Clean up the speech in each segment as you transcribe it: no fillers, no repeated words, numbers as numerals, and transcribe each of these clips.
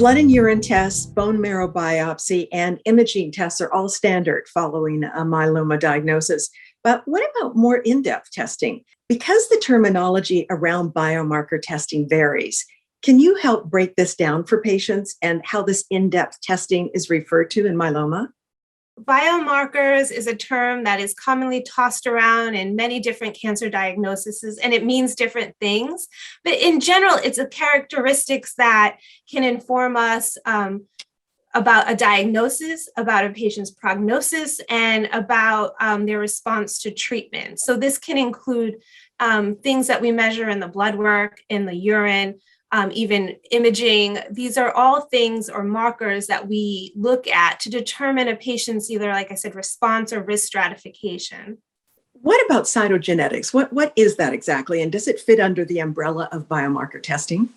Blood and urine tests, bone marrow biopsy, and imaging tests are all standard following a myeloma diagnosis. But what about more in-depth testing? Because the terminology around biomarker testing varies, can you help break this down for patients and how this in-depth testing is referred to in myeloma? Biomarkers is a term that is commonly tossed around in many different cancer diagnoses, and it means different things. But in general, it's a characteristics that can inform us about a diagnosis, about a patient's prognosis, and about their response to treatment. So this can include things that we measure in the blood work, in the urine, even imaging. These are all things or markers that we look at to determine a patient's either, like I said, response or risk stratification. What about cytogenetics? What is that exactly? And does it fit under the umbrella of biomarker testing?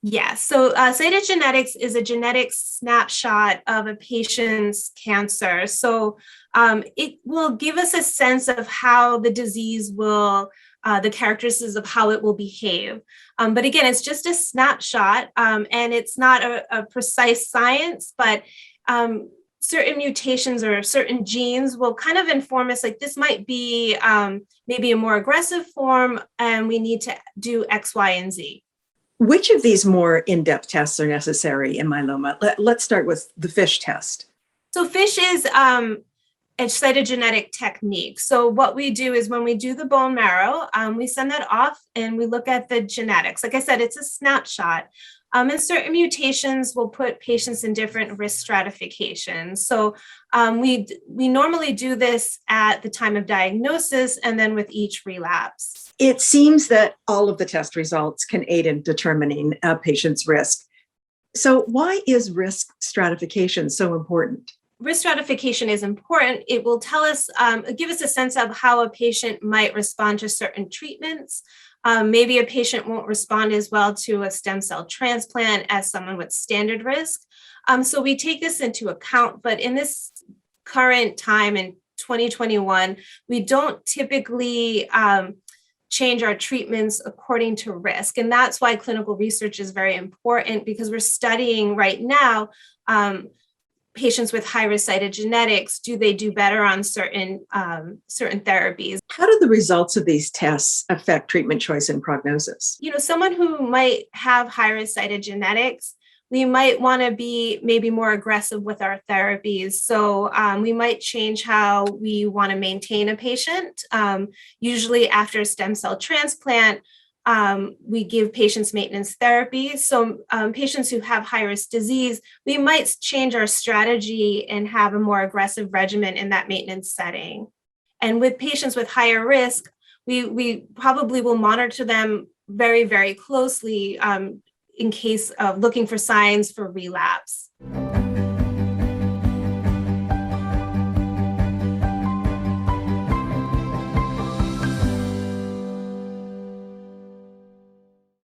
Yes, so cytogenetics is a genetic snapshot of a patient's cancer. So it will give us a sense of how the disease will, the characteristics of how it will behave. But again, it's just a snapshot, and it's not a precise science, but certain mutations or certain genes will kind of inform us, like this might be maybe a more aggressive form, and we need to do X, Y, and Z. Which of these more in-depth tests are necessary in myeloma? Let's start with the FISH test. So FISH is a cytogenetic technique. So what we do is when we do the bone marrow, we send that off and we look at the genetics. Like I said, it's a snapshot. And certain mutations will put patients in different risk stratifications. So we normally do this at the time of diagnosis and then with each relapse. It seems that all of the test results can aid in determining a patient's risk. So why is risk stratification so important? Risk stratification is important. It will tell us, give us a sense of how a patient might respond to certain treatments. Maybe a patient won't respond as well to a stem cell transplant as someone with standard risk. So we take this into account, but in this current time in 2021, we don't typically change our treatments according to risk. And that's why clinical research is very important, because we're studying right now patients with high-risk cytogenetics. Do they do better on certain therapies? How do the results of these tests affect treatment choice and prognosis? You know, someone who might have high-risk cytogenetics, we might want to be maybe more aggressive with our therapies. So we might change how we want to maintain a patient. Usually after a stem cell transplant, we give patients maintenance therapy. So patients who have high-risk disease, we might change our strategy and have a more aggressive regimen in that maintenance setting. And with patients with higher risk, we probably will monitor them very, very closely in case of looking for signs for relapse.